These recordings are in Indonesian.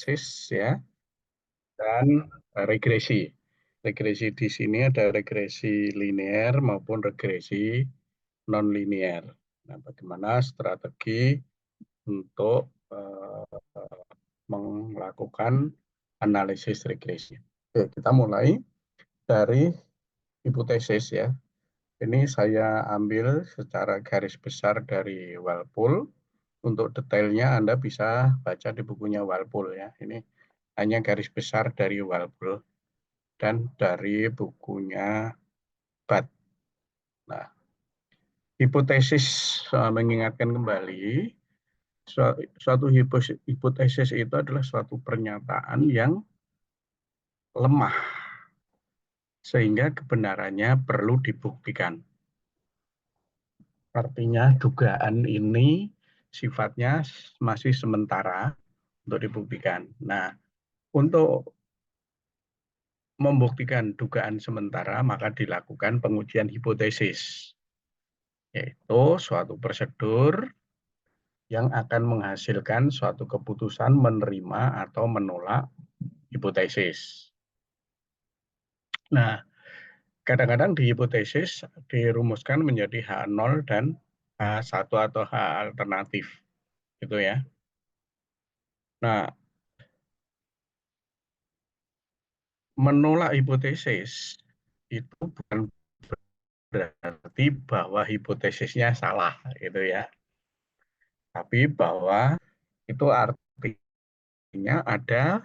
hipotesis ya, dan regresi. Regresi di sini ada regresi linear maupun regresi non-linear. Nah, bagaimana strategi untuk melakukan analisis regresi. Oke, kita mulai dari hipotesis ya. Ini saya ambil secara garis besar dari Walpole. Untuk detailnya Anda bisa baca di bukunya Walpole ya. Ini hanya garis besar dari Walpole dan dari bukunya Butt. Nah, hipotesis mengingatkan kembali, suatu hipotesis itu adalah suatu pernyataan yang lemah sehingga kebenarannya perlu dibuktikan. Artinya dugaan ini sifatnya masih sementara untuk dibuktikan. Nah, untuk membuktikan dugaan sementara maka dilakukan pengujian hipotesis, yaitu suatu prosedur yang akan menghasilkan suatu keputusan menerima atau menolak hipotesis. Nah, kadang-kadang di hipotesis dirumuskan menjadi H0 dan H1 atau H alternatif. Gitu ya. Nah, menolak hipotesis itu bukan berarti bahwa hipotesisnya salah, gitu ya. Tapi bahwa itu artinya ada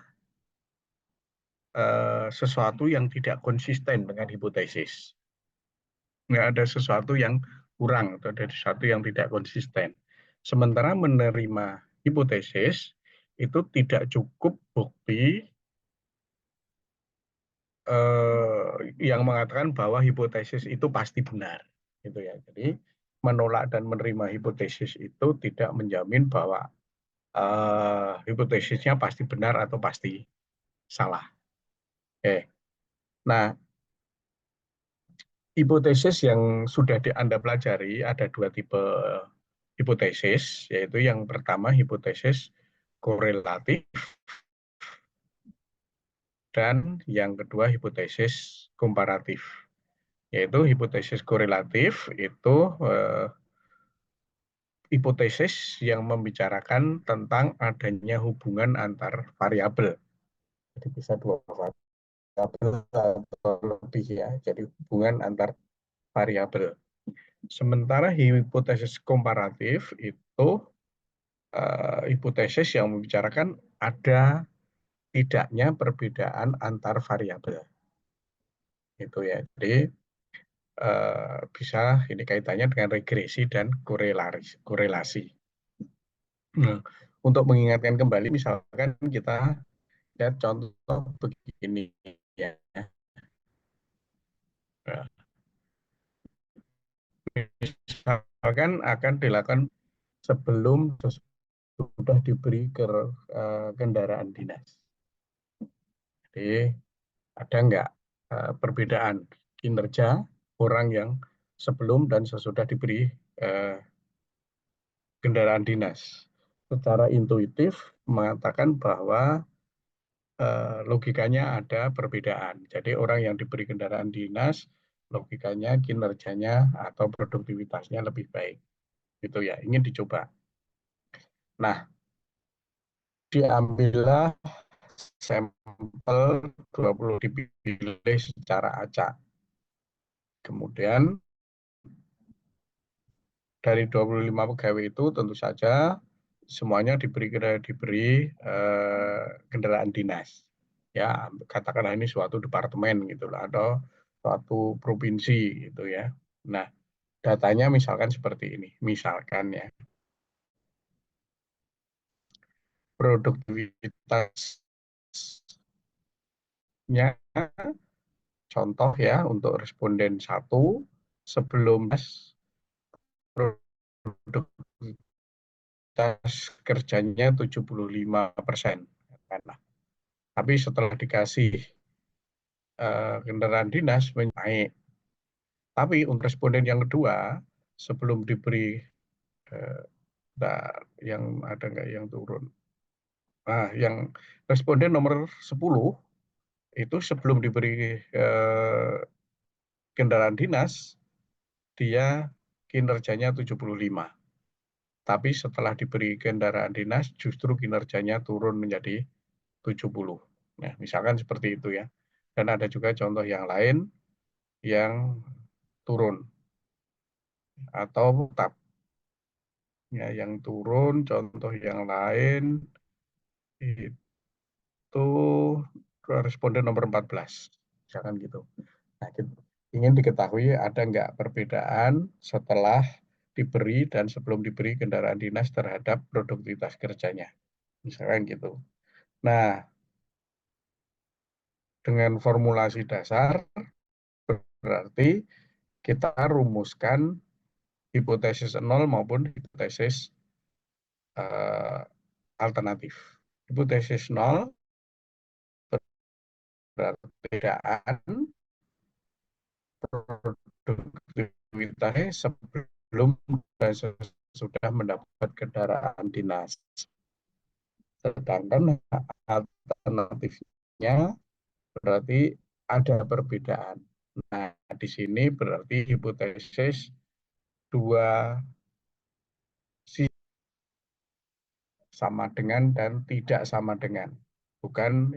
sesuatu yang tidak konsisten dengan hipotesis. Nggak ada sesuatu yang kurang atau ada sesuatu yang tidak konsisten. Sementara menerima hipotesis itu tidak cukup bukti yang mengatakan bahwa hipotesis itu pasti benar, gitu ya. Jadi menolak dan menerima hipotesis itu tidak menjamin bahwa hipotesisnya pasti benar atau pasti salah. Oke. Nah, hipotesis yang sudah Anda pelajari ada dua tipe hipotesis, yaitu yang pertama hipotesis korelatif dan yang kedua hipotesis komparatif. Yaitu hipotesis korelatif itu hipotesis yang membicarakan tentang adanya hubungan antar variabel. Jadi bisa dua variabel atau lebih ya. Jadi hubungan antar variabel. Sementara hipotesis komparatif itu hipotesis yang membicarakan ada tidaknya perbedaan antar variabel. Itu ya. Jadi bisa ini kaitannya dengan regresi dan korelasi. Nah, untuk mengingatkan kembali, misalkan kita lihat contoh begini ya. Nah, misalkan akan dilakukan sebelum sudah diberi kendaraan dinas. Jadi ada nggak perbedaan kinerja orang yang sebelum dan sesudah diberi kendaraan dinas? Secara intuitif mengatakan bahwa logikanya ada perbedaan. Jadi orang yang diberi kendaraan dinas, logikanya, kinerjanya, atau produktivitasnya lebih baik. Itu ya, ingin dicoba. Nah, diambillah sampel 20 dipilih secara acak. Kemudian dari 25 pegawai itu tentu saja semuanya diberi kendaraan dinas. Ya, katakanlah ini suatu departemen gitu lah, atau suatu provinsi gitu ya. Nah, datanya misalkan seperti ini. Misalkan ya, produktivitasnya contoh ya untuk responden 1 sebelum produktivitas kerjanya 75%. Tapi setelah dikasih kendaraan dinas naik. Tapi untuk responden yang kedua, sebelum diberi yang ada nggak yang turun? Nah, yang responden nomor 10 itu sebelum diberi kendaraan dinas, dia kinerjanya 75. Tapi setelah diberi kendaraan dinas, justru kinerjanya turun menjadi 70. Nah, misalkan seperti itu ya. Dan ada juga contoh yang lain yang turun atau tetap. Ya, yang turun, contoh yang lain itu responden nomor 14. Misalkan gitu. Nah, ingin diketahui ada nggak perbedaan setelah diberi dan sebelum diberi kendaraan dinas terhadap produktivitas kerjanya. Misalkan gitu. Nah, dengan formulasi dasar berarti kita rumuskan hipotesis nol maupun hipotesis alternatif. Hipotesis nol berarti perbedaan produktivitasnya sebelum dan sesudah mendapat kendaraan dinas. Sedangkan alternatifnya berarti ada perbedaan. Nah, di sini berarti hipotesis dua sisi sama dengan dan tidak sama dengan, bukan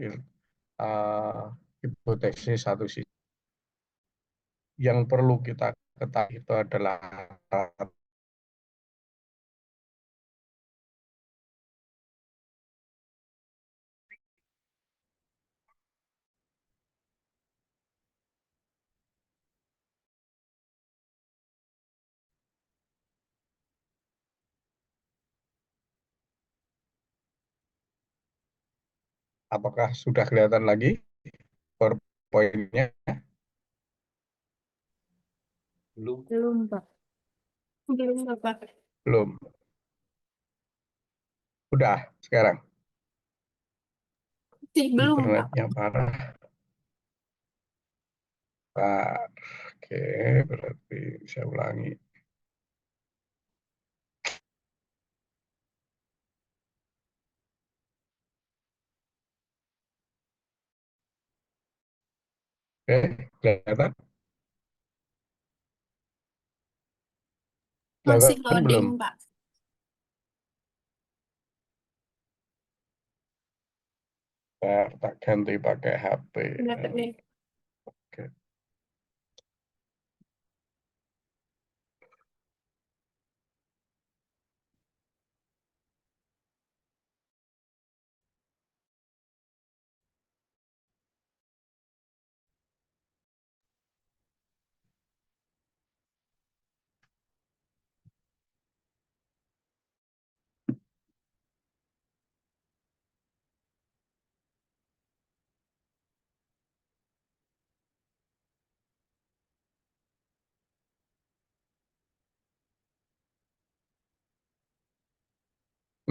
hipotesis satu sisi. Yang perlu kita ketahui itu adalah apakah sudah kelihatan lagi PowerPoint-nya? Belum. Belum, Pak. Belum, Bapak. Belum. Udah sekarang. Belum, Pak. Internetnya parah. Pak. Oke, berarti saya ulangi. Oke, kelihatan? Masih Kelihatan loading, belum? Pak. Tak ganti pakai HP. Udah, nih. Oke.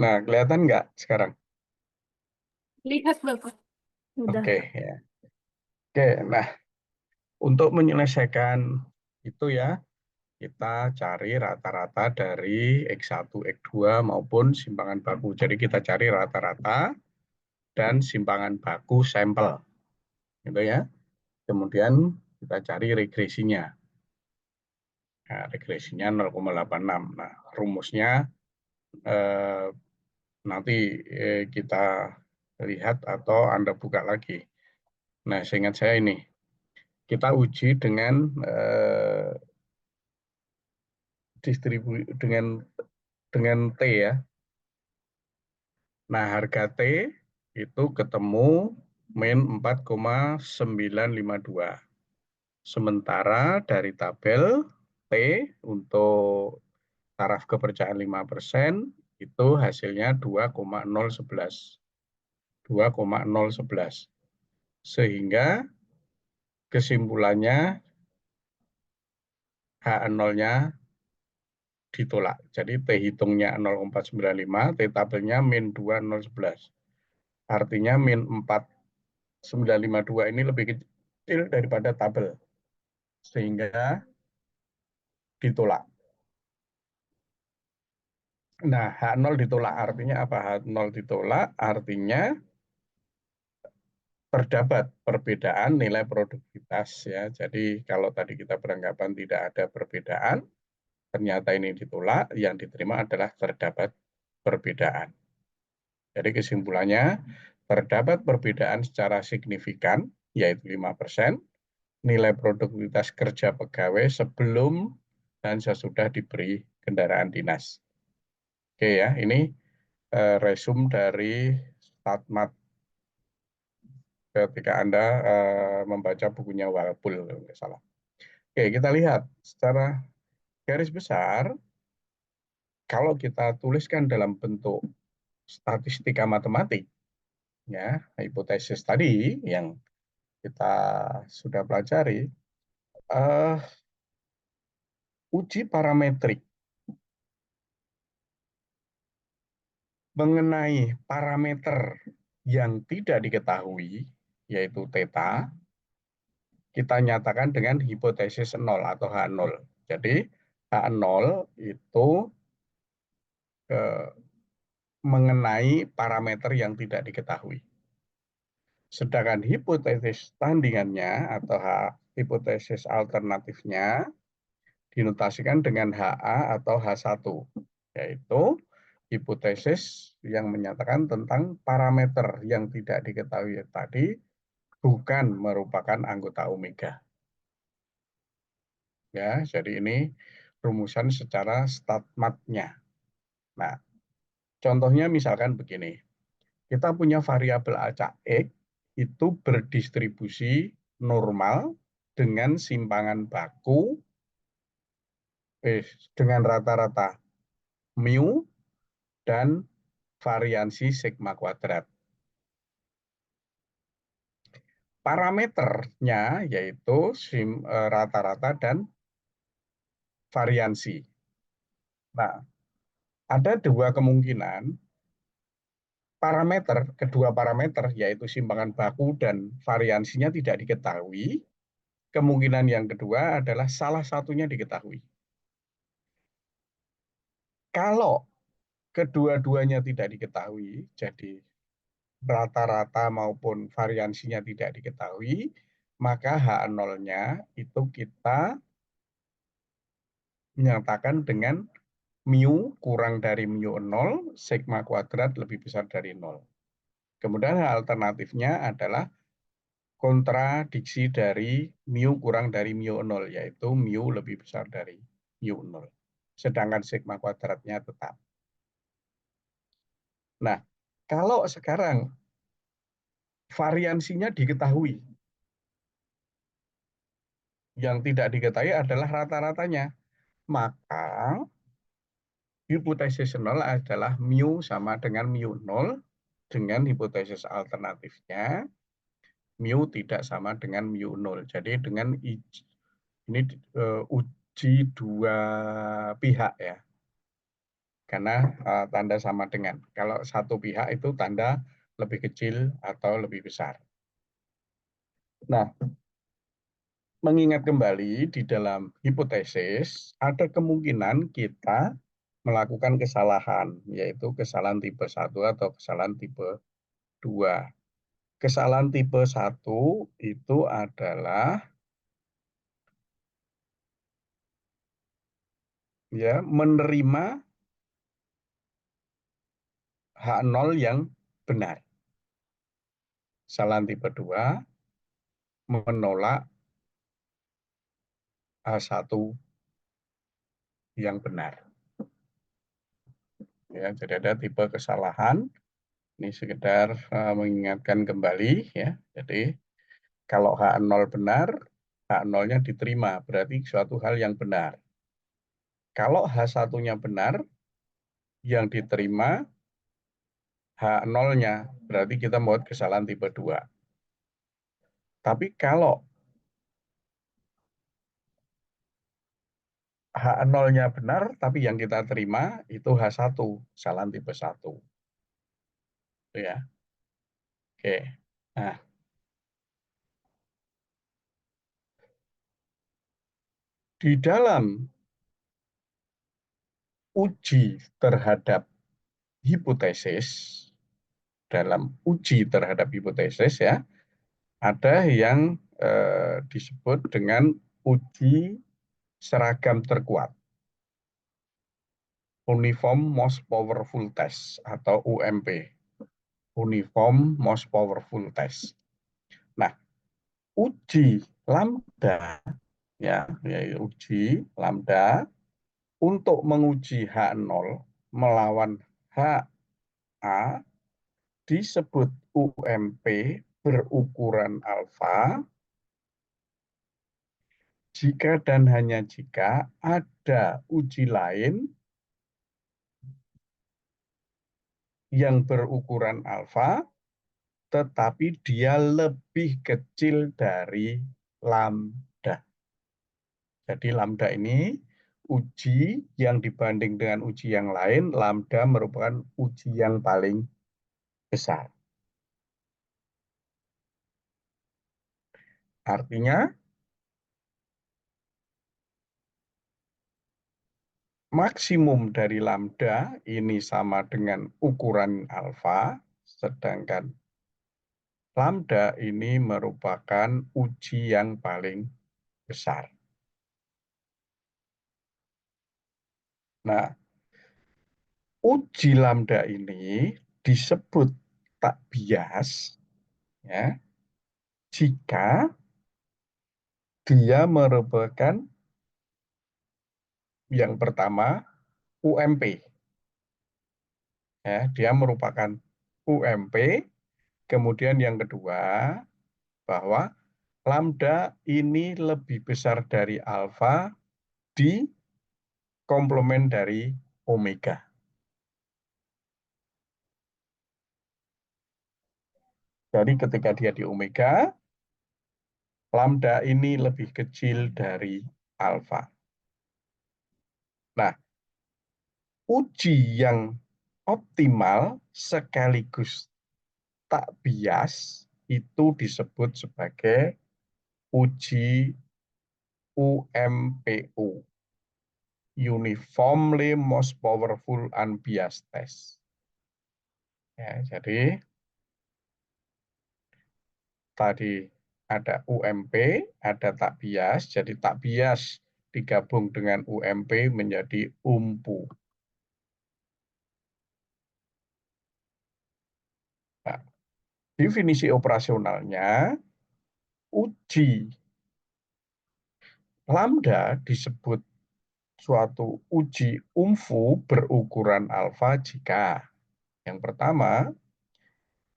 Nah, kelihatan nggak sekarang? Lihat, Bapak. Udah, Oke, Pak. ya. Oke, nah untuk menyelesaikan itu ya, kita cari rata-rata dari X1, X2 maupun simpangan baku. Jadi kita cari rata-rata dan simpangan baku sampel. Gitu ya. Kemudian kita cari regresinya. Nah, regresinya 0,86. Nah, rumusnya eh, nanti kita lihat atau Anda buka lagi. Nah, seingat saya ini, kita uji dengan distribusi dengan T ya. Nah, harga T itu ketemu min 4,952. Sementara dari tabel T untuk taraf kepercayaan 5% itu hasilnya 2,011. 2,011. Sehingga kesimpulannya H0-nya ditolak. Jadi T hitungnya 0,495, T tabelnya min 2,011. Artinya min 4,952 ini lebih kecil daripada tabel. Sehingga ditolak. Nah, H0 ditolak artinya apa? H0 ditolak artinya terdapat perbedaan nilai produktivitas ya. Jadi kalau tadi kita beranggapan tidak ada perbedaan, ternyata ini ditolak, yang diterima adalah terdapat perbedaan. Jadi kesimpulannya, terdapat perbedaan secara signifikan, yaitu 5%, nilai produktivitas kerja pegawai sebelum dan sesudah diberi kendaraan dinas. Oke ya, ini resume dari StatMat ketika Anda membaca bukunya Walpole, kalau nggak salah. Oke, kita lihat secara garis besar, kalau kita tuliskan dalam bentuk statistika matematik, ya, hipotesis tadi yang kita sudah pelajari, uji parametrik mengenai parameter yang tidak diketahui, yaitu theta, kita nyatakan dengan hipotesis 0 atau H0. Jadi H0 itu mengenai parameter yang tidak diketahui. Sedangkan hipotesis tandingannya atau hipotesis alternatifnya dinotasikan dengan HA atau H1, yaitu hipotesis yang menyatakan tentang parameter yang tidak diketahui tadi bukan merupakan anggota omega. Ya, jadi ini rumusan secara StatMat-nya. Nah, contohnya misalkan begini. Kita punya variabel acak X itu berdistribusi normal dengan simpangan baku dengan rata-rata mu dan variansi sigma kuadrat. Parameternya yaitu rata-rata dan variansi. Nah, ada dua kemungkinan kedua parameter yaitu simpangan baku dan variansinya tidak diketahui. Kemungkinan yang kedua adalah salah satunya diketahui. Kalau kedua-duanya tidak diketahui, jadi rata-rata maupun variansinya tidak diketahui, maka H0-nya itu kita menyatakan dengan mu kurang dari mu 0, sigma kuadrat lebih besar dari 0. Kemudian alternatifnya adalah kontradiksi dari mu kurang dari mu 0, yaitu mu lebih besar dari mu 0. Sedangkan sigma kuadratnya tetap. Nah, kalau sekarang variansinya diketahui, yang tidak diketahui adalah rata-ratanya, maka hipotesis 0 adalah mu sama dengan mu 0, dengan hipotesis alternatifnya mu tidak sama dengan mu 0. Jadi dengan ini uji dua pihak ya, karena tanda sama dengan. Kalau satu pihak itu tanda lebih kecil atau lebih besar. Nah, mengingat kembali di dalam hipotesis, ada kemungkinan kita melakukan kesalahan, yaitu kesalahan tipe 1 atau kesalahan tipe 2. Kesalahan tipe 1 itu adalah ya menerima H0 yang benar. Kesalahan tipe 2 menolak H1 yang benar. Ya, jadi ada tipe kesalahan. Ini sekedar mengingatkan kembali ya. Jadi kalau H0 benar, H0-nya diterima, berarti suatu hal yang benar. Kalau H1-nya benar, yang diterima H0-nya, berarti kita membuat kesalahan tipe 2. Tapi kalau H0-nya benar, tapi yang kita terima itu H1, kesalahan tipe 1. Itu ya. Oke. Nah, di dalam uji terhadap hipotesis, dalam uji terhadap hipotesis ya, ada yang disebut dengan uji seragam terkuat, Uniform Most Powerful Test atau UMP, Uniform Most Powerful Test. Nah, uji lambda ya, uji lambda untuk menguji H0 melawan HA disebut UMP berukuran alfa jika dan hanya jika ada uji lain yang berukuran alfa tetapi dia lebih kecil dari lambda. Jadi lambda ini uji yang dibanding dengan uji yang lain, lambda merupakan uji yang paling besar. Artinya maksimum dari lambda ini sama dengan ukuran alfa, sedangkan lambda ini merupakan uji yang paling besar. Nah, uji lambda ini disebut tak bias ya, jika dia merupakan yang pertama UMP. Ya, dia merupakan UMP. Kemudian yang kedua, bahwa lambda ini lebih besar dari alfa di komplement dari omega. Jadi ketika dia di omega, lambda ini lebih kecil dari alfa. Nah, uji yang optimal sekaligus tak bias itu disebut sebagai uji UMPU, Uniformly Most Powerful Unbiased Test. Ya, jadi tadi ada UMP, ada tak bias, jadi tak bias digabung dengan UMP menjadi UMPU. Nah, definisi operasionalnya, uji lambda disebut suatu uji UMFU berukuran alfa jika yang pertama,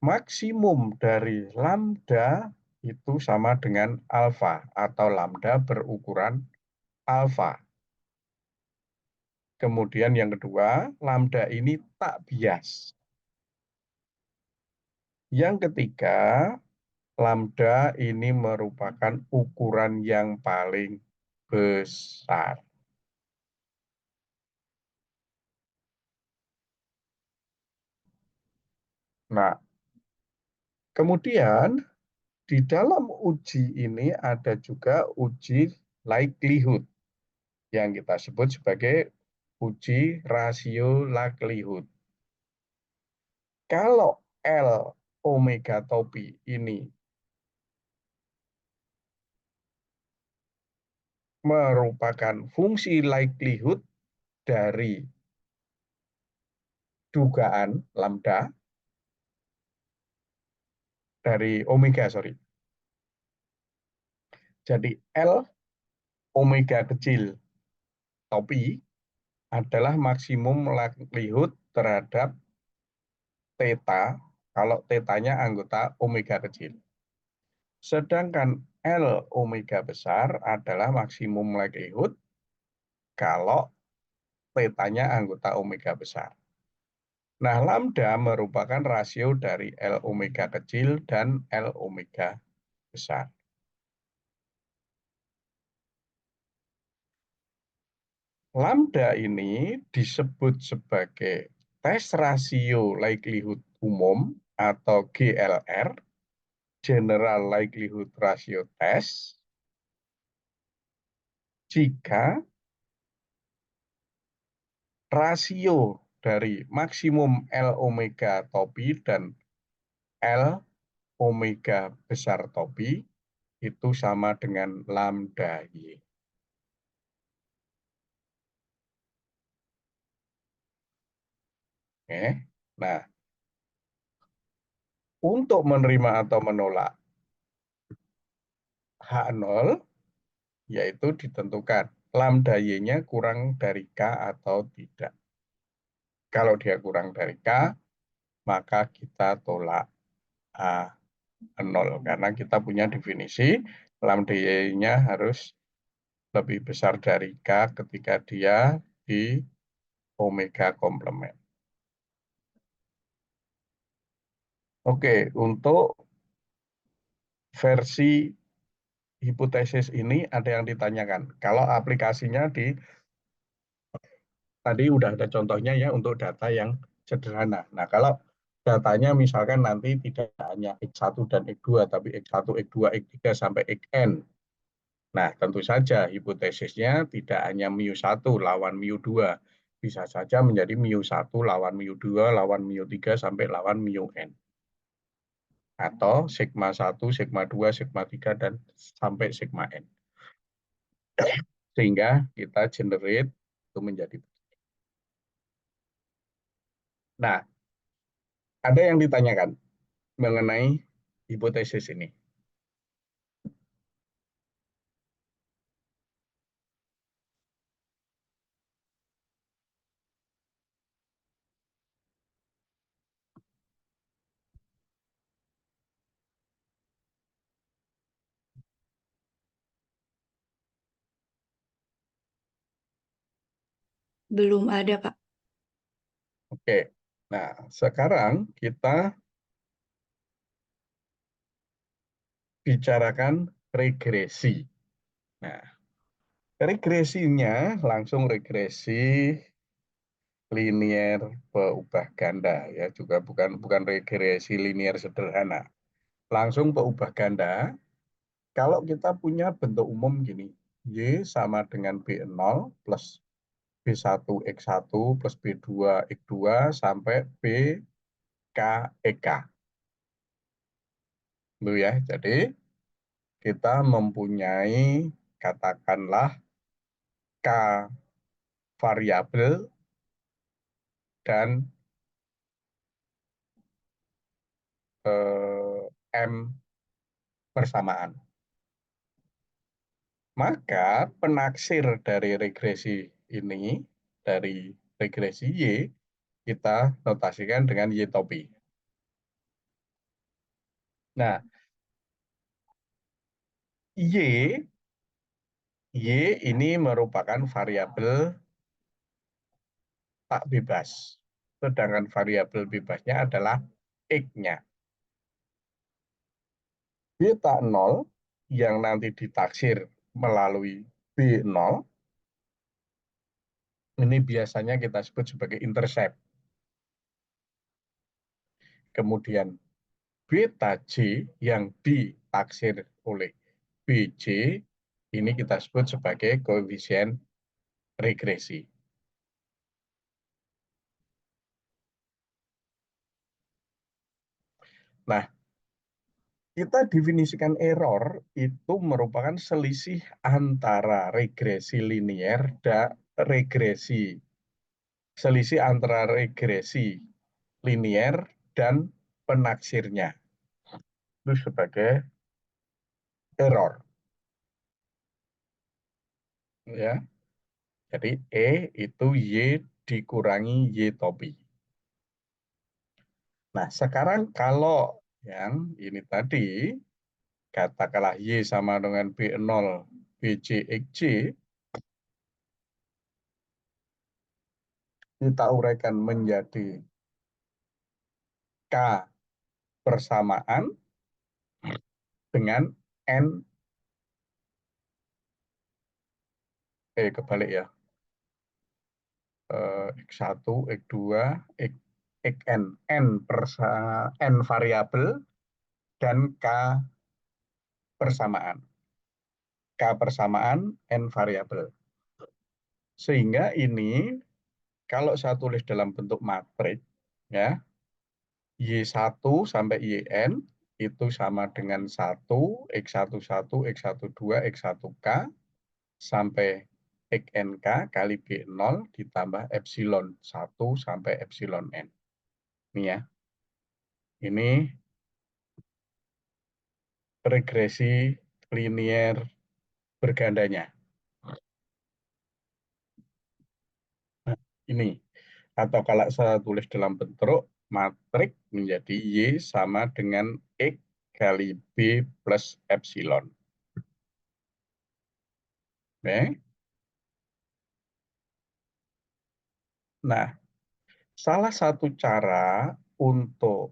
maksimum dari lambda itu sama dengan alfa atau lambda berukuran alfa. Kemudian yang kedua, lambda ini tak bias. Yang ketiga, lambda ini merupakan ukuran yang paling besar. Nah, kemudian di dalam uji ini ada juga uji likelihood yang kita sebut sebagai uji rasio likelihood. Kalau L omega topi ini merupakan fungsi likelihood dari dugaan lambda, dari omega, sorry. Jadi L omega kecil topi adalah maksimum likelihood terhadap theta, kalau tetanya anggota omega kecil. Sedangkan L omega besar adalah maksimum likelihood kalau tetanya anggota omega besar. Nah, lambda merupakan rasio dari L omega kecil dan L omega besar. Lambda ini disebut sebagai tes rasio likelihood umum atau GLR, General Likelihood Ratio Test, jika rasio dari maksimum L omega topi dan L omega besar topi itu sama dengan lambda Y. Oke. Nah, untuk menerima atau menolak H0, yaitu ditentukan lambda Y-nya kurang dari K atau tidak. Kalau dia kurang dari K, maka kita tolak H0. Karena kita punya definisi lambda Y-nya harus lebih besar dari K ketika dia di omega komplement. Oke, untuk versi hipotesis ini ada yang ditanyakan. Kalau aplikasinya tadi udah ada contohnya ya untuk data yang sederhana. Nah, kalau datanya misalkan nanti tidak hanya X1 dan X2, tapi X1, X2, X3 sampai Xn. Nah, tentu saja hipotesisnya tidak hanya mu1 lawan mu2. Bisa saja menjadi mu1 lawan mu2 lawan mu3 sampai lawan mu-n. Atau sigma 1, sigma 2, sigma 3, dan sampai sigma n. Sehingga kita generate itu menjadi. Nah, ada yang ditanyakan mengenai hipotesis ini. Belum ada, Pak. Oke, nah sekarang kita bicarakan regresi. Nah, regresinya langsung regresi linier peubah ganda ya, juga bukan regresi linier sederhana. Langsung peubah ganda. Kalau kita punya bentuk umum gini, Y sama dengan B0 plus B1 X1 plus B2 X2 sampai BK EK. Itu ya. Jadi kita mempunyai katakanlah K variabel dan M persamaan. Maka penaksir dari regresi ini, dari regresi Y, kita notasikan dengan Y topi. Nah, Y ini merupakan variabel tak bebas. Sedangkan variabel bebasnya adalah X-nya. Beta 0 yang nanti ditaksir melalui B0, ini biasanya kita sebut sebagai intercept. Kemudian beta J yang ditaksir oleh BJ, ini kita sebut sebagai koefisien regresi. Nah, kita definisikan error itu merupakan selisih antara regresi linier dan selisih antara regresi linier dan penaksirnya. Itu sebagai error. Ya. Jadi E itu Y dikurangi Y topi. Nah, sekarang kalau yang ini tadi, katakanlah Y sama dengan B0 BJ XJ, kita uraikan menjadi K persamaan dengan N, kebalik ya, X1, X2, XN, N variabel, dan K persamaan. K persamaan, N variabel. Sehingga ini Kalau saya tulis dalam bentuk matriks, ya, Y1 sampai YN itu sama dengan 1, X11, X12, X1K, sampai XNK kali B0 ditambah epsilon 1 sampai epsilon N. Ini ya, ini regresi linier bergandanya. Nah, ini. Atau kalau saya tulis dalam bentuk matrik menjadi Y sama dengan X kali B plus epsilon. Oke. Nah, salah satu cara untuk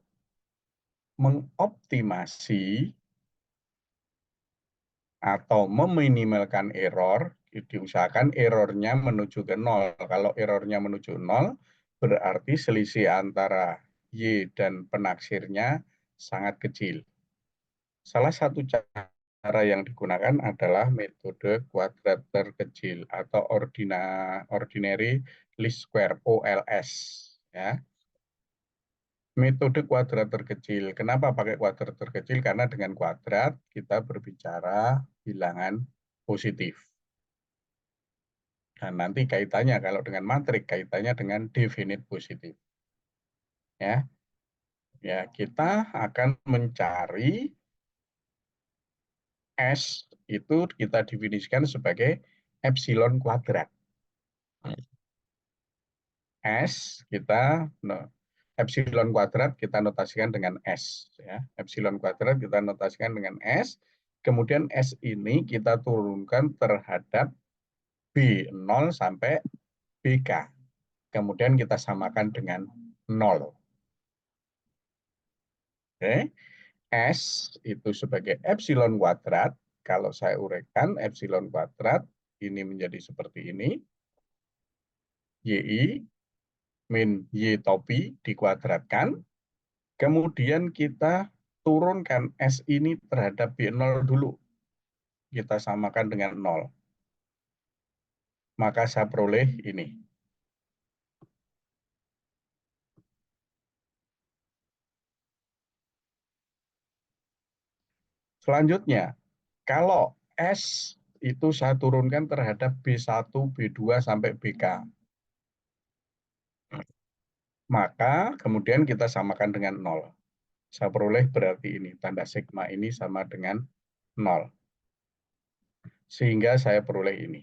mengoptimasi atau meminimalkan error, diusahakan errornya menuju ke nol. Kalau errornya menuju nol, berarti selisih antara Y dan penaksirnya sangat kecil. Salah satu cara yang digunakan adalah metode kuadrat terkecil atau ordinary least square (OLS). Ya. Metode kuadrat terkecil. Kenapa pakai kuadrat terkecil? Karena dengan kuadrat kita berbicara bilangan positif. Dan nanti kaitannya kalau dengan matrik kaitannya dengan definite positif. Ya. Ya, kita akan mencari S itu kita definisikan sebagai epsilon kuadrat. S kita epsilon kuadrat kita notasikan dengan S, ya. Epsilon kuadrat kita notasikan dengan S. Kemudian S ini kita turunkan terhadap B0 sampai BK. Kemudian kita samakan dengan 0. Oke. S itu sebagai epsilon kuadrat. Kalau saya uraikan epsilon kuadrat ini menjadi seperti ini. YI min Y topi dikuadratkan. Kemudian kita turunkan S ini terhadap B0 dulu. Kita samakan dengan 0. Maka saya peroleh ini. Selanjutnya, kalau S itu saya turunkan terhadap B1, B2, sampai BK. Maka kemudian kita samakan dengan 0. Saya peroleh berarti ini. Tanda sigma ini sama dengan 0. Sehingga saya peroleh ini.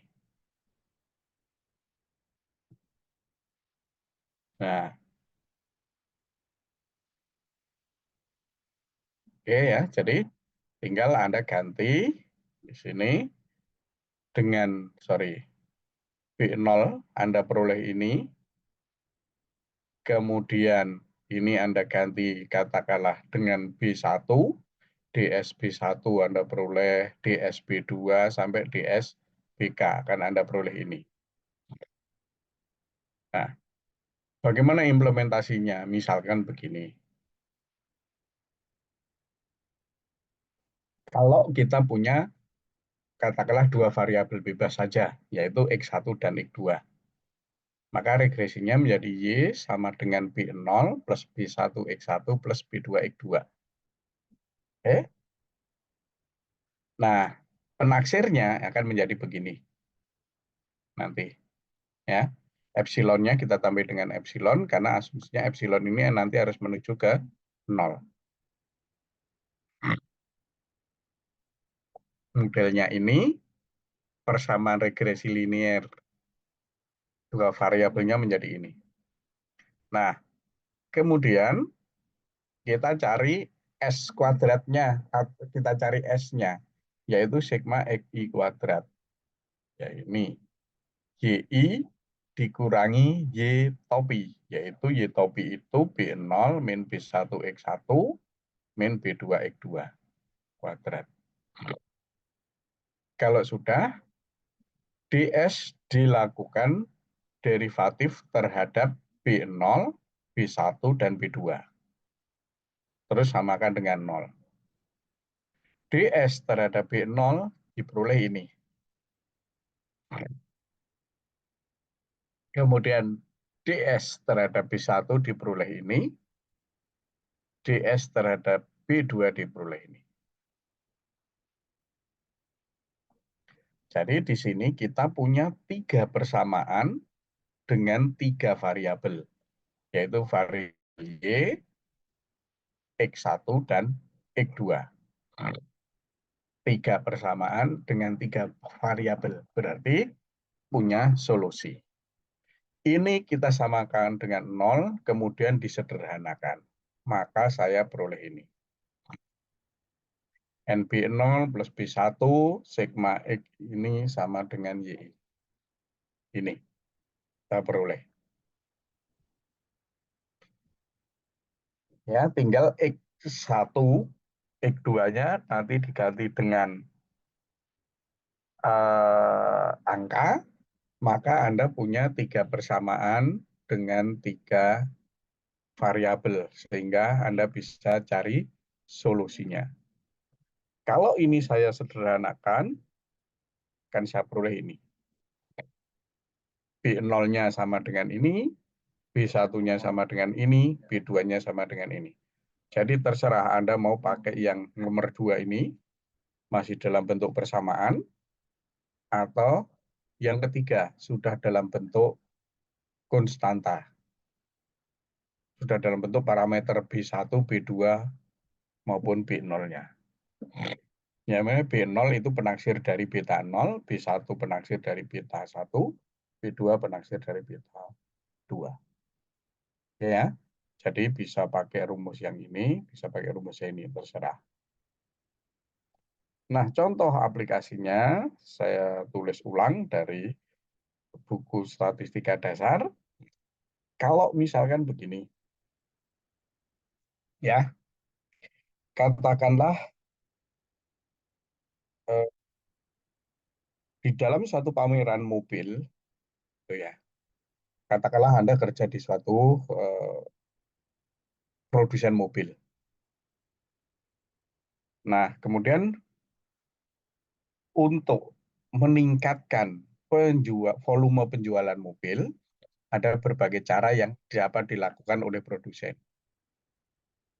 Nah, oke ya. Jadi tinggal Anda ganti di sini dengan, B0 Anda peroleh ini. Kemudian ini Anda ganti katakanlah dengan B1. DSB1 Anda peroleh DSB2 sampai DSBK. Kan Anda peroleh ini. Nah, bagaimana implementasinya? Misalkan begini. Kalau kita punya katakanlah dua variabel bebas saja, yaitu X1 dan X2. Maka regresinya menjadi Y sama dengan B0 plus B1 X1 plus B2 X2. Oke? Nah, penaksirnya akan menjadi begini. Nanti. Ya. Epsilonnya kita tambah dengan epsilon, karena asumsinya epsilon ini nanti harus menuju ke 0. Modelnya ini, persamaan regresi linier dua variabelnya menjadi ini. Nah, kemudian kita cari S kuadratnya, kita cari S-nya, yaitu sigma XI kuadrat. Ya ini, YI dikurangi Y topi, yaitu Y topi itu B0 min B1 X1 min B2 X2 kuadrat. Kalau sudah, DS dilakukan derivatif terhadap B0, B1, dan B2. Terus samakan dengan 0. DS terhadap B0 diperoleh ini. Kemudian DS terhadap B1 diperoleh ini, DS terhadap B2 diperoleh ini. Jadi di sini kita punya 3 persamaan dengan 3 variabel, yaitu variabel Y, X1, dan X2. 3 persamaan dengan 3 variabel, berarti punya solusi. Ini kita samakan dengan 0, kemudian disederhanakan. Maka saya peroleh ini. NB0 plus B1, sigma X ini sama dengan Y. Ini kita peroleh. Ya, tinggal X1, X2-nya nanti diganti dengan angka, maka Anda punya 3 persamaan dengan 3 variabel, sehingga Anda bisa cari solusinya. Kalau ini saya sederhanakan, kan saya peroleh ini. B0-nya sama dengan ini, B1-nya sama dengan ini, B2-nya sama dengan ini. Jadi terserah Anda mau pakai yang nomor 2 ini, masih dalam bentuk persamaan, atau yang ketiga, sudah dalam bentuk konstanta. Sudah dalam bentuk parameter B1, B2, maupun B0-nya. Ya, B0 itu penaksir dari beta 0, B1 penaksir dari beta 1, B2 penaksir dari beta 2. Ya, jadi bisa pakai rumus yang ini, bisa pakai rumus yang ini, terserah. Nah, contoh aplikasinya saya tulis ulang dari buku statistika dasar. Kalau misalkan begini, ya, katakanlah di dalam suatu pameran mobil, gitu ya, katakanlah Anda kerja di suatu produsen mobil. Nah, kemudian untuk meningkatkan volume penjualan mobil, ada berbagai cara yang dapat dilakukan oleh produsen.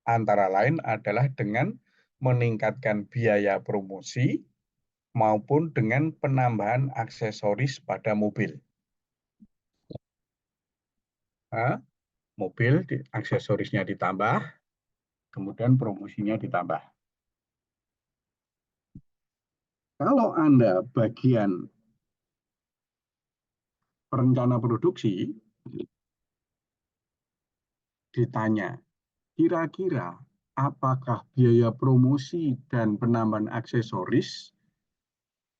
Antara lain adalah dengan meningkatkan biaya promosi maupun dengan penambahan aksesoris pada mobil. Nah, mobil aksesorisnya ditambah, kemudian promosinya ditambah. Kalau Anda bagian perencana produksi, ditanya, kira-kira apakah biaya promosi dan penambahan aksesoris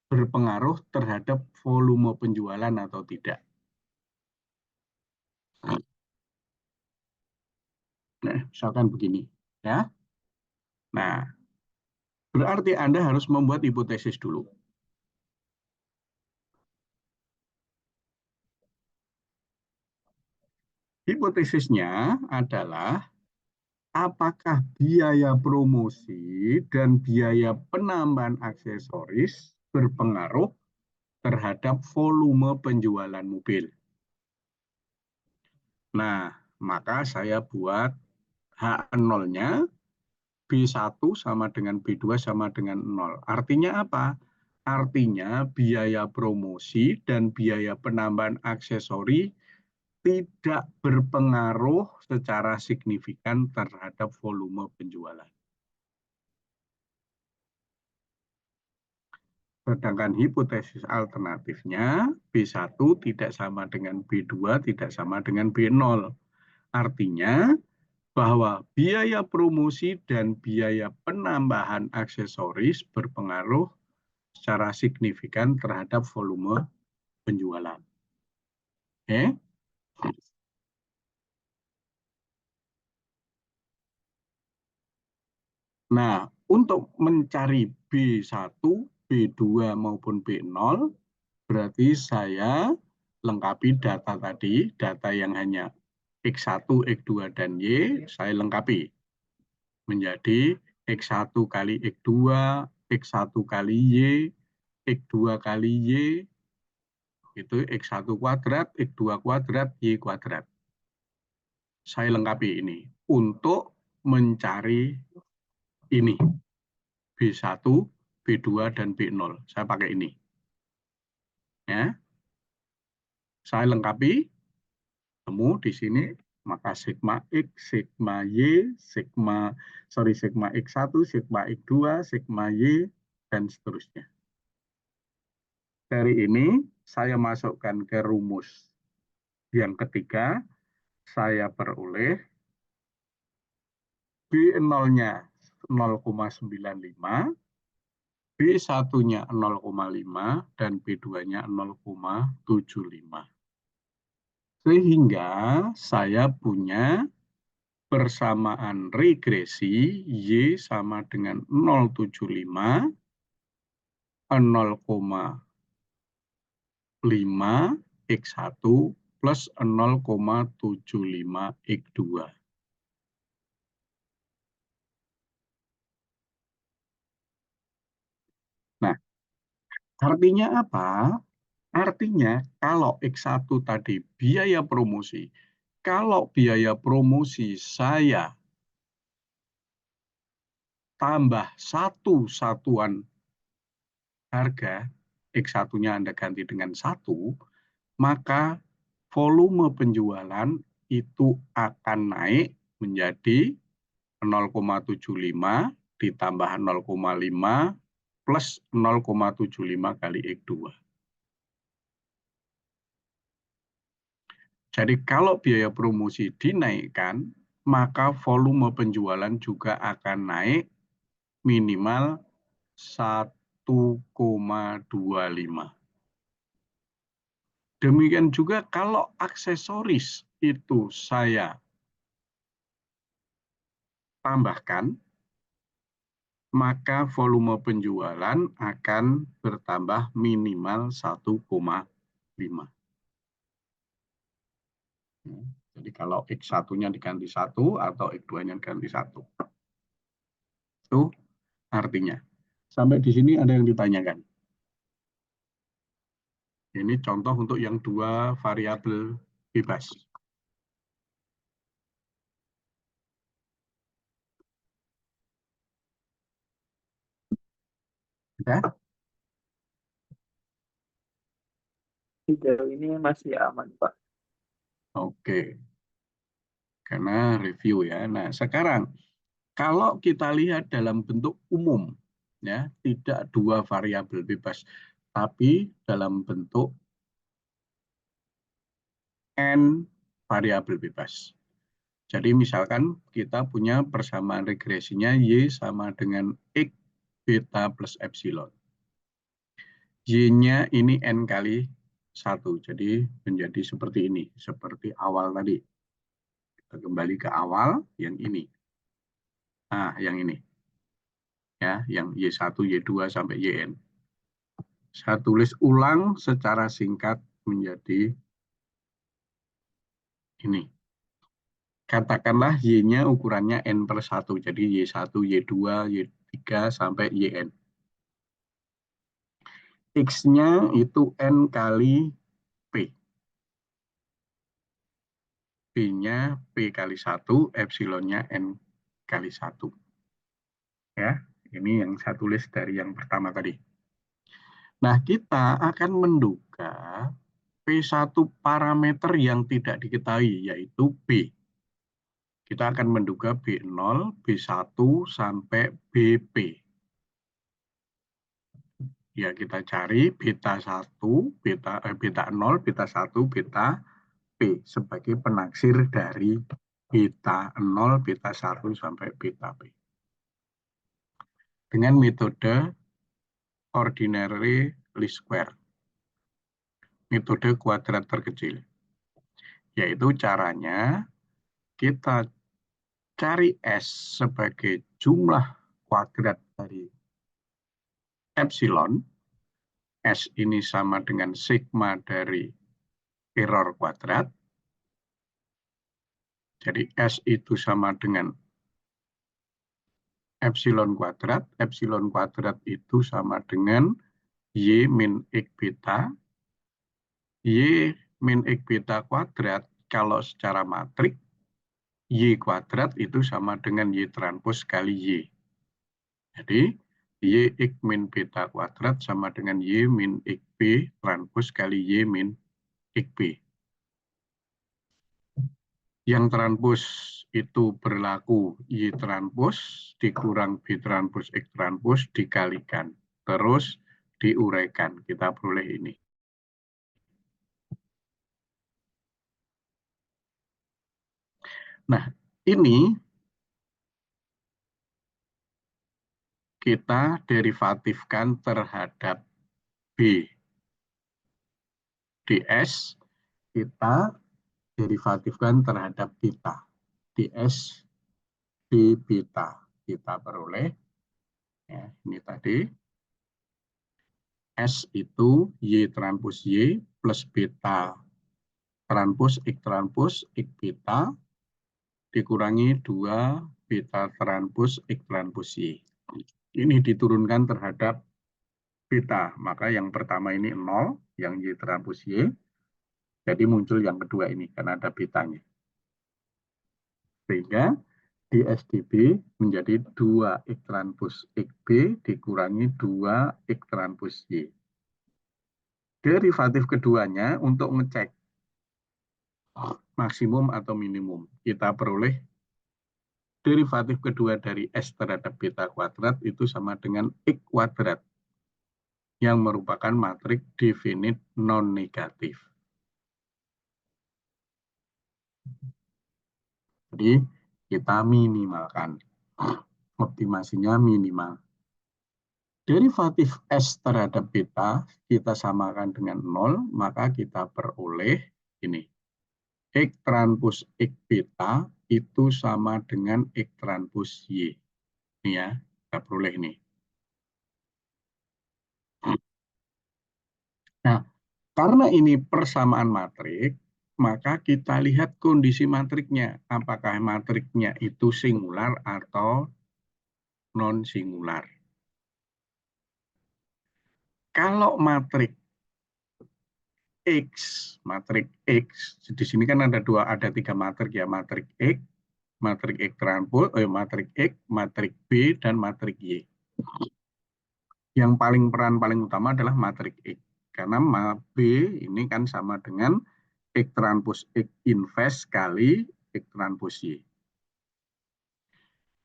berpengaruh terhadap volume penjualan atau tidak? Nah, misalkan begini, ya. Nah, berarti Anda harus membuat hipotesis dulu. Hipotesisnya adalah apakah biaya promosi dan biaya penambahan aksesoris berpengaruh terhadap volume penjualan mobil. Nah, maka saya buat H0-nya B1 sama dengan B2 sama dengan 0. Artinya apa? Artinya biaya promosi dan biaya penambahan aksesori tidak berpengaruh secara signifikan terhadap volume penjualan. Sedangkan hipotesis alternatifnya B1 tidak sama dengan B2, tidak sama dengan B0. Artinya bahwa biaya promosi dan biaya penambahan aksesoris berpengaruh secara signifikan terhadap volume penjualan. Oke? Nah, untuk mencari B1, B2 maupun B0, berarti saya lengkapi data tadi, data yang hanya X1, X2, dan Y, saya lengkapi menjadi X1 kali X2, X1 kali Y, X2 kali Y, itu X1 kuadrat, X2 kuadrat, Y kuadrat. saya lengkapi ini untuk mencari ini B1, B2 dan B0. Saya pakai ini. Ya. Saya lengkapi temu di sini, maka sigma X, sigma Y, sigma X1, sigma X2, sigma Y dan seterusnya. Dari ini saya masukkan ke rumus yang ketiga, saya peroleh B0-nya 0,95, B1-nya 0,5, dan B2-nya 0,75. Sehingga saya punya persamaan regresi Y sama dengan 0,75, 0,5 X1 plus 0,75 X2. Nah, artinya apa? Artinya kalau X1 tadi biaya promosi, kalau biaya promosi saya tambah satu satuan harga, X1-nya Anda ganti dengan 1, maka volume penjualan itu akan naik menjadi 0,75 ditambah 0,5 plus 0,75 kali X2. Jadi kalau biaya promosi dinaikkan, maka volume penjualan juga akan naik minimal 1,25. Demikian juga kalau aksesoris itu saya tambahkan, maka volume penjualan akan bertambah minimal 1,5. Jadi kalau X1-nya diganti 1 atau X2-nya diganti 1. Itu artinya. Sampai di sini ada yang ditanyakan. Ini contoh untuk yang dua variabel bebas. Ya? Sejauh ini masih aman, Pak. Oke. Karena review ya. Nah, sekarang kalau kita lihat dalam bentuk umum, ya, tidak dua variabel bebas, tapi dalam bentuk n variabel bebas. Jadi misalkan kita punya persamaan regresinya Y sama dengan X beta plus epsilon. Y-nya ini N kali 1, jadi menjadi seperti ini, seperti awal tadi. Kita kembali ke awal, yang ini. Nah, yang ini. Ya, yang Y1, Y2, sampai YN. Saya tulis ulang secara singkat menjadi ini. Katakanlah Y-nya ukurannya N per 1, jadi Y1, Y2, Y3, sampai YN. X-nya itu N kali P. P-nya P kali 1, epsilonnya N kali 1. Ya, ini yang saya tulis dari yang pertama tadi. Nah, kita akan menduga P1 parameter yang tidak diketahui, yaitu B. Kita akan menduga B0, B1, sampai BP. Ya, kita cari beta 1, beta 0, beta 1, beta P sebagai penaksir dari beta 0, beta 1, sampai beta P. Dengan metode ordinary least square. Metode kuadrat terkecil. Yaitu caranya kita cari S sebagai jumlah kuadrat dari epsilon. S ini sama dengan sigma dari error kuadrat. Jadi S itu sama dengan epsilon kuadrat. Epsilon kuadrat itu sama dengan Y min X beta. Y min X beta kuadrat kalau secara matrik Y kuadrat itu sama dengan Y transpos kali Y. Jadi, Y X min beta kuadrat sama dengan Y min XB transpos kali Y min XB. Yang transpos itu berlaku Y transpos dikurang B transpos X transpos dikalikan. Terus diuraikan. Kita peroleh ini. Nah, ini kita derivatifkan terhadap B. ds kita derivatifkan terhadap beta. ds d beta. Kita peroleh, ya, ini tadi, S itu Y transpos Y plus beta transpos X beta dikurangi 2 beta transpos X transpos Y. Ini diturunkan terhadap beta, maka yang pertama ini 0, yang Y transpos Y, jadi muncul yang kedua ini, karena ada betanya. Sehingga dsdb menjadi 2 X transpos XB dikurangi 2 X transpos Y. Derivatif keduanya untuk ngecek maksimum atau minimum. Kita peroleh derivatif kedua dari S terhadap beta kuadrat itu sama dengan X kuadrat yang merupakan matrik definite non-negatif. Jadi kita minimalkan. Optimasinya minimal. Derivatif S terhadap beta kita samakan dengan 0, maka kita peroleh ini. X transpos X beta itu sama dengan X transpos Y. Ini ya, kita peroleh ini. Nah, karena ini persamaan matrik, maka kita lihat kondisi matriknya. Apakah matriknya itu singular atau non-singular. Kalau matrik X, di sini kan ada 3 matrik ya, matrik X transpos, matrik X, matrik B, dan matrik Y. Yang peran paling utama adalah matrik X. Karena B ini kan sama dengan X transpos X inverse kali X transpos Y.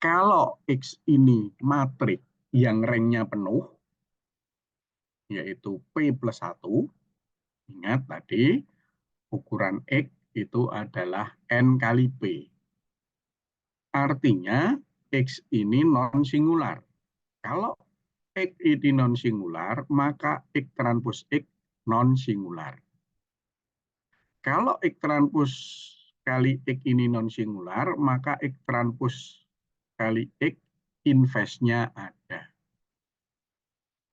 Kalau X ini matrik yang ranknya penuh, yaitu P plus 1, ingat tadi ukuran X itu adalah N kali P. Artinya X ini non-singular. Kalau X ini non-singular, maka X transpos X non-singular. Kalau X transpos kali X ini non-singular, maka X transpos kali X inverse-nya ada.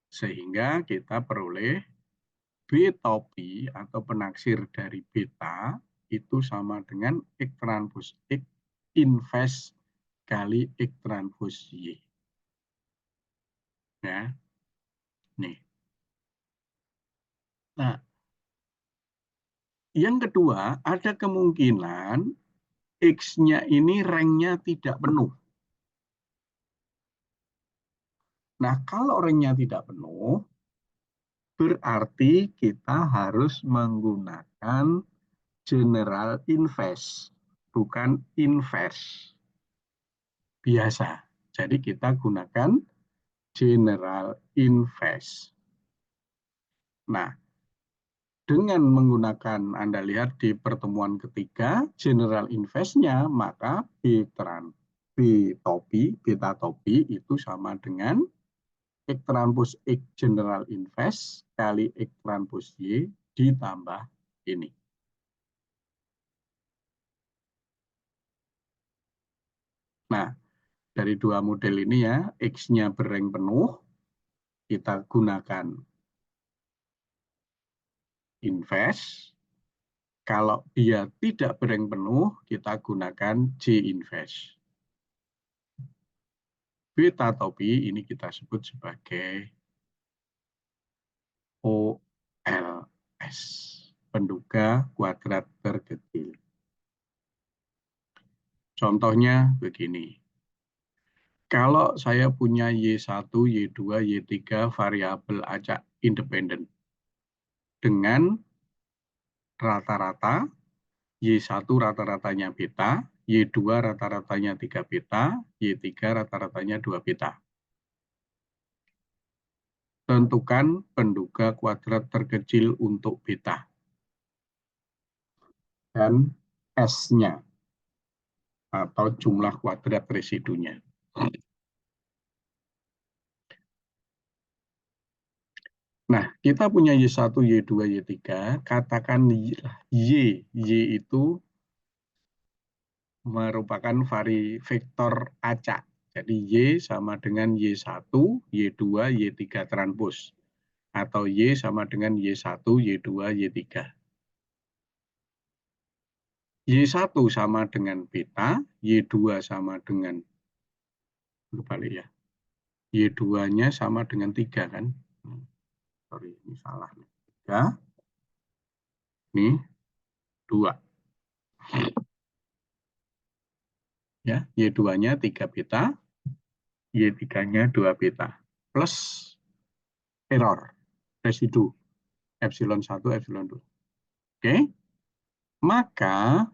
Sehingga kita peroleh B topi atau penaksir dari beta itu sama dengan X transpos X inverse kali X transpos Y. Ya. Nih. Nah, yang kedua, ada kemungkinan X-nya ini rank-nya tidak penuh. Nah, kalau rank-nya tidak penuh, berarti kita harus menggunakan general inverse, bukan inverse biasa. Jadi kita gunakan general inverse. Nah, dengan menggunakan, Anda lihat di pertemuan ketiga, general inverse-nya, maka beta topi itu sama dengan X transpos X general inverse kali X transpos Y ditambah ini. Nah, dari dua model ini ya, X-nya berrank penuh, kita gunakan inverse. Kalau dia tidak berrank penuh, kita gunakan J inverse. Beta topi ini kita sebut sebagai OLS, penduga kuadrat terkecil. Contohnya begini. Kalau saya punya Y1, Y2, Y3 variabel acak independen dengan rata-rata Y1 rata-ratanya beta, Y2 rata-ratanya 3 beta, Y3 rata-ratanya 2 beta. Tentukan penduga kuadrat terkecil untuk beta dan S-nya atau jumlah kuadrat residunya. Nah, kita punya Y1, Y2, Y3, katakan Y itu merupakan vektor acak. Jadi Y sama dengan Y1, Y2, Y3 transpos. Atau Y sama dengan Y1, Y2, Y3. Y1 sama dengan beta, Y2 sama dengan, kebalik ya, Y2-nya sama dengan 3 kan. Sorry, ini salah. 3, ini 2. Ya, Y2-nya 3 beta, Y3-nya 2 beta. Plus error, residu, epsilon 1, epsilon 2. Oke, maka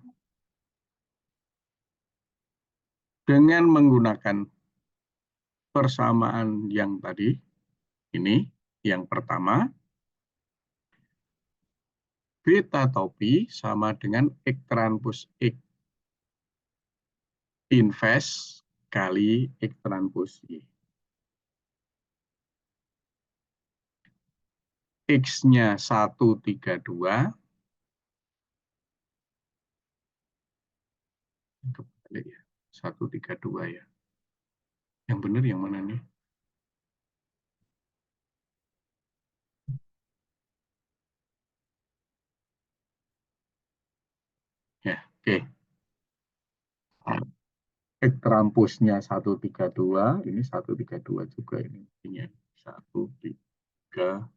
dengan menggunakan persamaan yang tadi, ini yang pertama, beta topi sama dengan X transpos X inverse kali X transpos Y. X-nya 132, kebalik ya, 132 ya. Yang benar yang mana nih? Ya, oke. X tramposnya 132, ini 132 juga ini. Ini 132.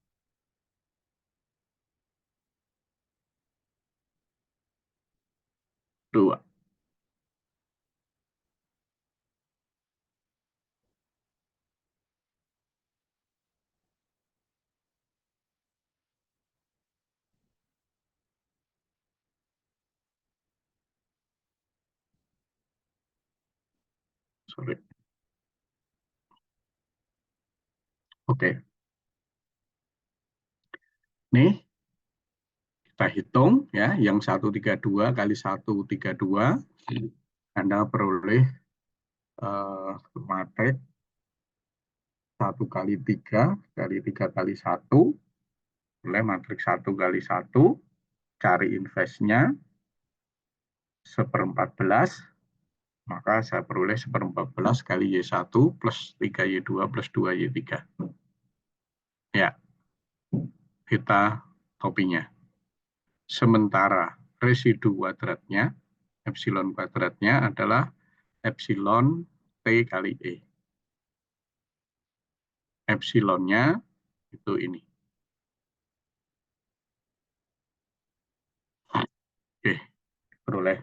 Sorry. Oke. Nih, kita hitung ya, yang 132 kali 132, Anda peroleh matrix 1 kali 3 kali 3 kali 1, oleh matriks 1 kali 1, cari inverse-nya, 1/14, maka saya peroleh 1/14 kali Y1 plus 3Y2 plus 2Y3. Ya, beta topinya. Sementara residu kuadratnya, epsilon kuadratnya adalah epsilon T kali E. Epsilonnya itu ini. Oke, peroleh.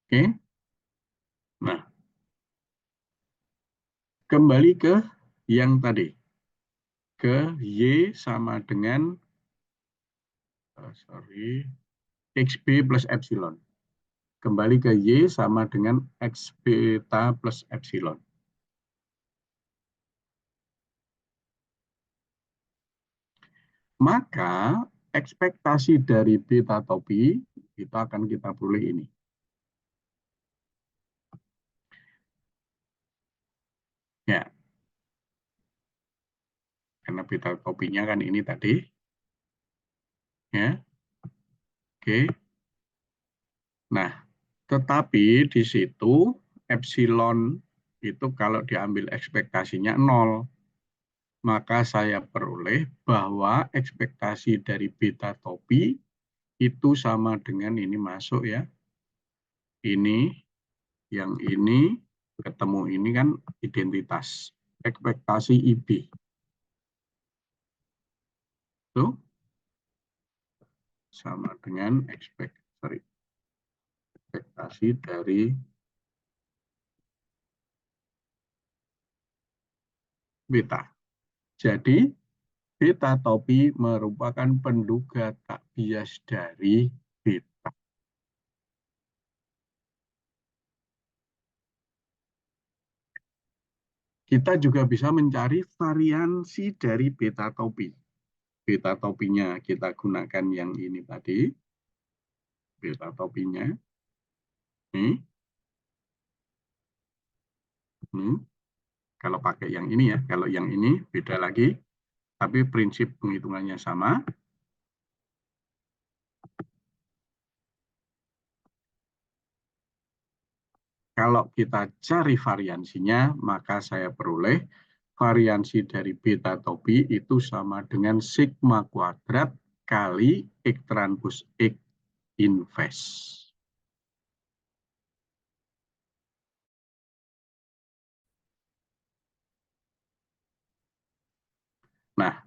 Oke. Nah, kembali ke yang tadi. Ke Y sama dengan XB plus epsilon. Kembali ke Y sama dengan X beta plus epsilon. Maka ekspektasi dari beta topi itu akan kita peroleh ini. Ya, karena beta topinya kan ini tadi. Ya, oke. Nah, tetapi di situ epsilon itu kalau diambil ekspektasinya 0, maka saya peroleh bahwa ekspektasi dari beta topi itu sama dengan ini masuk ya. Ini, yang ini, ketemu ini kan identitas. Ekspektasi IB. Tuh. sama dengan ekspektasi dari beta. Jadi, beta topi merupakan penduga tak bias dari beta. Kita juga bisa mencari variansi dari beta topi. Beta topinya kita gunakan yang ini tadi. Beta topinya. Ini. Kalau pakai yang ini ya. Kalau yang ini beda lagi. Tapi prinsip penghitungannya sama. Kalau kita cari variansinya, maka saya peroleh variansi dari beta topi itu sama dengan sigma kuadrat kali X transpos X inverse. Nah,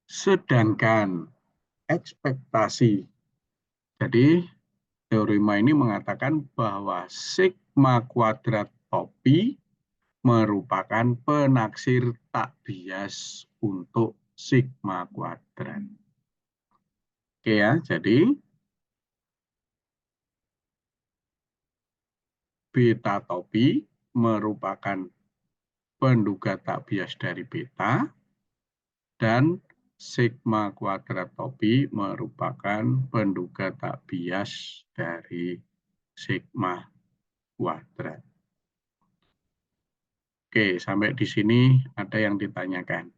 sedangkan ekspektasi, jadi teorema ini mengatakan bahwa sigma kuadrat topi merupakan penaksir tak bias untuk sigma kuadrat. Oke ya, jadi beta topi merupakan penduga tak bias dari beta dan sigma kuadrat topi merupakan penduga tak bias dari sigma kuadrat. Oke, sampai di sini ada yang ditanyakan.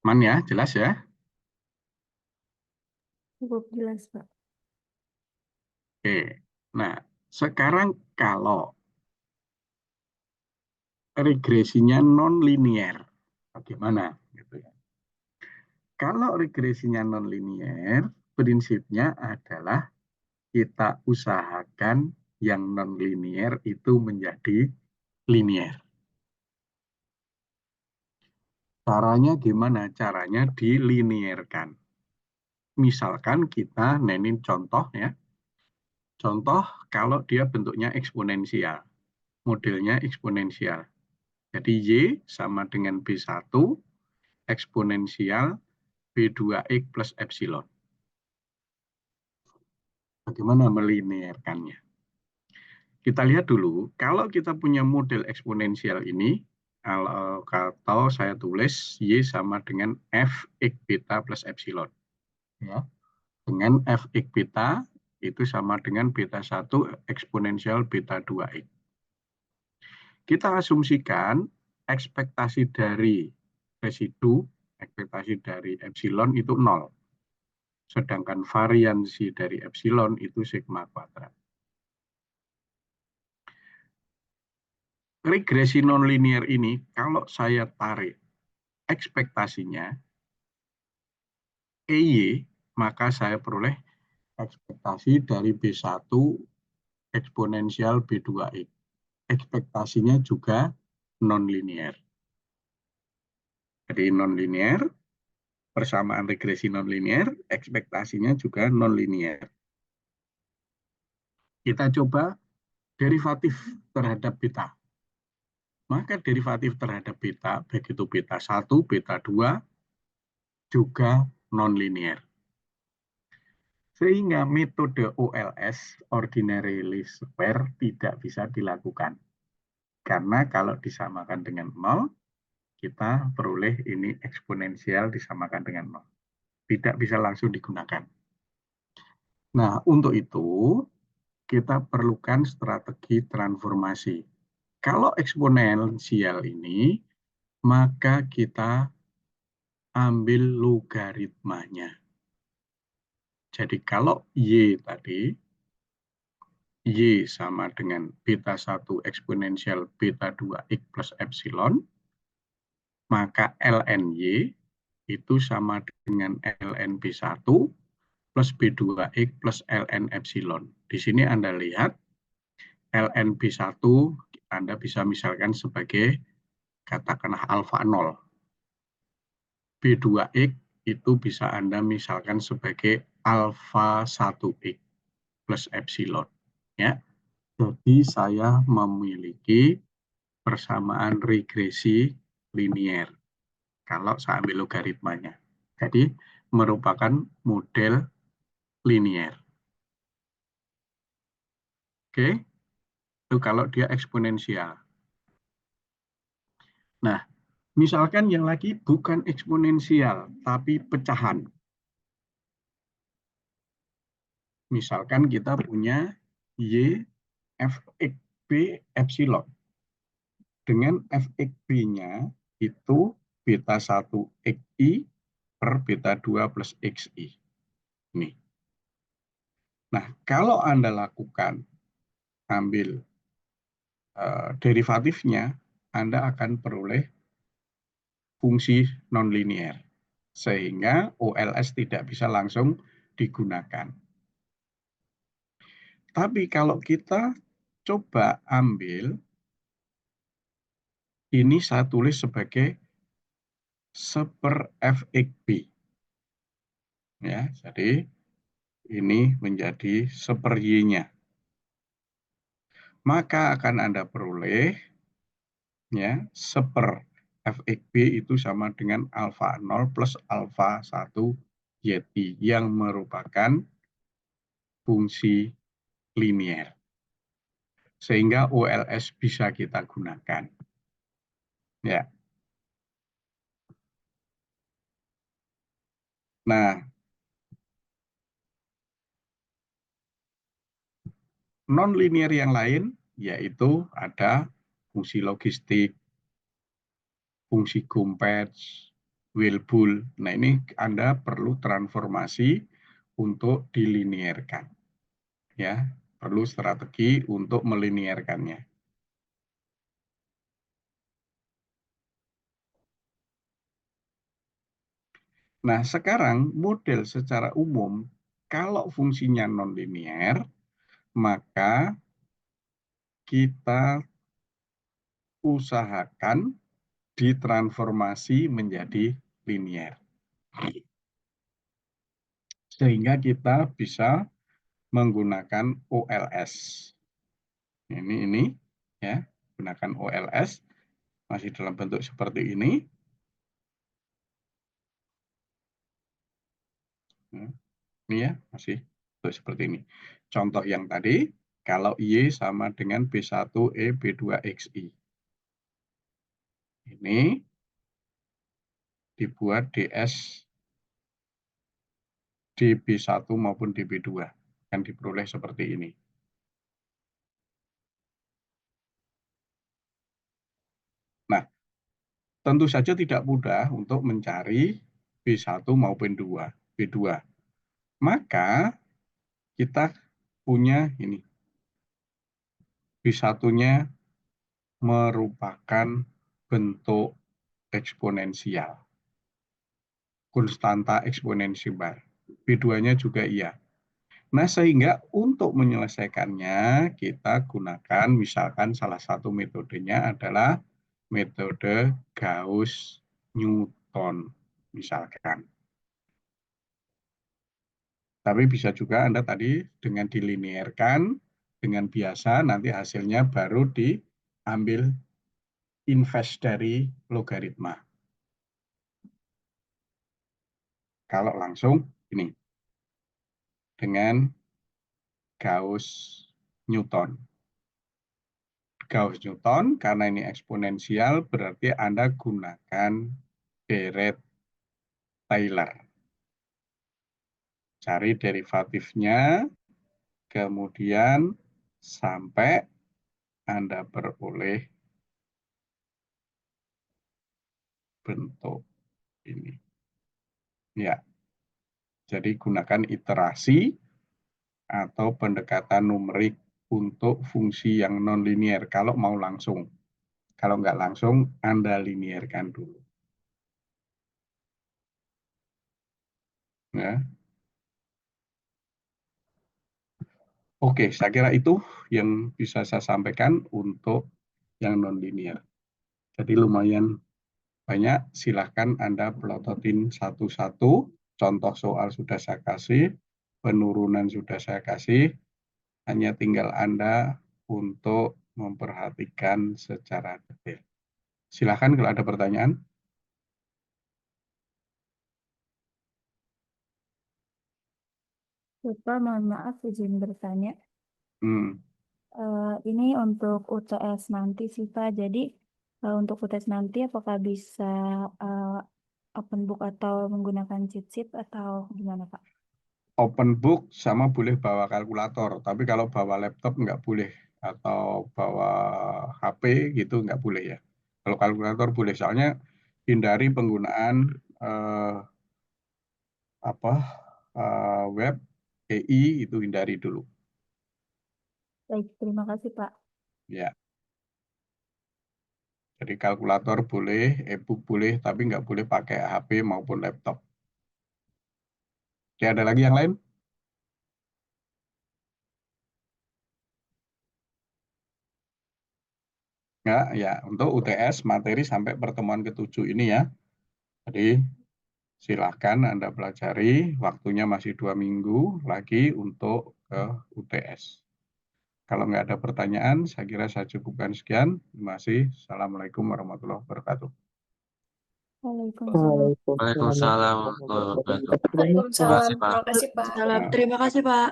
Man ya, jelas ya? Cukup jelas, Pak. Oke, nah sekarang kalau regresinya non-linear, bagaimana? Gitu ya. Kalau regresinya non-linear, prinsipnya adalah kita usahakan yang non-linear itu menjadi linear. Caranya gimana? Caranya dilinearkan. Misalkan kita nenin contoh ya. Contoh kalau dia bentuknya eksponensial. Modelnya eksponensial. Jadi Y sama dengan B1 eksponensial B2X plus epsilon. Bagaimana melinearkannya? Kita lihat dulu, kalau kita punya model eksponensial ini, kalau saya tulis Y sama dengan Fx beta plus epsilon. Ya. Dengan Fx beta itu sama dengan beta 1 eksponensial beta 2x. Kita asumsikan ekspektasi dari residu, ekspektasi dari epsilon itu 0. Sedangkan variansi dari epsilon itu sigma kuadrat. Regresi nonlinear ini, kalau saya tarik ekspektasinya, EY, maka saya peroleh ekspektasi dari B1 eksponensial B2X. Ekspektasinya juga nonlinear. Jadi nonlinear, persamaan regresi nonlinear, ekspektasinya juga nonlinear. Kita coba derivatif terhadap beta. Maka derivatif terhadap beta, begitu beta 1, beta 2, juga nonlinear. Sehingga metode OLS, ordinary least square, tidak bisa dilakukan. Karena kalau disamakan dengan 0, kita peroleh ini eksponensial disamakan dengan 0. Tidak bisa langsung digunakan. Nah, untuk itu, kita perlukan strategi transformasi. Kalau eksponensial ini, maka kita ambil logaritmanya. Jadi kalau Y tadi, Y sama dengan beta 1 eksponensial beta 2X plus epsilon, maka ln Y itu sama dengan ln B1 plus B2X plus ln epsilon. Di sini Anda lihat ln B1 Anda bisa misalkan sebagai katakanlah alfa 0. B2X itu bisa Anda misalkan sebagai alfa 1X plus epsilon. Ya. Jadi saya memiliki persamaan regresi linier kalau saya ambil logaritmanya. Jadi merupakan model linier. Oke, itu kalau dia eksponensial. Nah, misalkan yang lagi bukan eksponensial, tapi pecahan. Misalkan kita punya Y fx b epsilon. Dengan fx b-nya itu beta 1 xi per beta 2 plus xi. Nih. Nah, kalau Anda lakukan ambil derivatifnya, Anda akan peroleh fungsi nonlinier. Sehingga OLS tidak bisa langsung digunakan. Tapi kalau kita coba ambil, ini saya tulis sebagai seper fxb. Ya, jadi ini menjadi seper Y-nya. Maka akan Anda peroleh ya, seper fxb itu sama dengan alfa 0 plus alfa 1 YI yang merupakan fungsi linier. Sehingga OLS bisa kita gunakan. Ya. Nah, non-linear yang lain yaitu ada fungsi logistik, fungsi Gompach, Wilbul. Nah, ini Anda perlu transformasi untuk dilinierkan. Ya, perlu strategi untuk melinierkannya. Nah, sekarang model secara umum, kalau fungsinya nonlinier, maka kita usahakan ditransformasi menjadi linier. Sehingga kita bisa menggunakan OLS. Ini ya, gunakan OLS masih dalam bentuk seperti ini. Ini ya, masih bentuk seperti ini. Contoh yang tadi, kalau Y sama dengan B1E B2XI. Ini dibuat DS DB1 maupun DB2. Akan diperoleh seperti ini. Nah, tentu saja tidak mudah untuk mencari B1 maupun B2. Maka kita punya ini. B1-nya merupakan bentuk eksponensial. Konstanta eksponensial. B2-nya juga iya. Nah, sehingga untuk menyelesaikannya, kita gunakan misalkan salah satu metodenya adalah metode Gauss-Newton, misalkan. Tapi bisa juga Anda tadi dengan dilinierkan, dengan biasa, nanti hasilnya baru diambil invers dari logaritma. Kalau langsung ini, dengan Gauss-Newton. Gauss-Newton, karena ini eksponensial, berarti Anda gunakan Beret-Taylor. Cari derivatifnya, kemudian sampai Anda beroleh bentuk ini. Ya, jadi gunakan iterasi atau pendekatan numerik untuk fungsi yang nonlinier kalau mau langsung. Kalau nggak langsung, Anda linierkan dulu. Ya. Oke, saya kira itu yang bisa saya sampaikan untuk yang non-linear. Jadi lumayan banyak, silahkan Anda pelototin satu-satu. Contoh soal sudah saya kasih, penurunan sudah saya kasih, hanya tinggal Anda untuk memperhatikan secara detail. Silahkan kalau ada pertanyaan. Bapak, mohon maaf izin bertanya. Hmm. Ini untuk UTS nanti sih Pak. Jadi untuk UTS nanti apakah bisa open book atau menggunakan cheat sheet atau gimana Pak? Open book sama boleh bawa kalkulator, tapi kalau bawa laptop nggak boleh, atau bawa HP gitu nggak boleh ya. Kalau kalkulator boleh, soalnya hindari penggunaan web, EI itu hindari dulu. Baik, terima kasih Pak. Ya. Jadi kalkulator boleh, e-book boleh, tapi nggak boleh pakai HP maupun laptop. Oke, ada lagi yang lain? Nggak, ya. Untuk UTS materi sampai pertemuan ke-7 ini ya. Jadi silahkan Anda pelajari, waktunya masih 2 minggu lagi untuk ke UTS. Kalau nggak ada pertanyaan, saya kira saya cukupkan sekian. Terima kasih. Assalamualaikum warahmatullahi wabarakatuh. Waalaikumsalam. Waalaikumsalam warahmatullahi wabarakatuh. Terima Waalaikumsalam. kasih, Pak. Terima kasih, Pak. Nah. Terima kasih, Pak.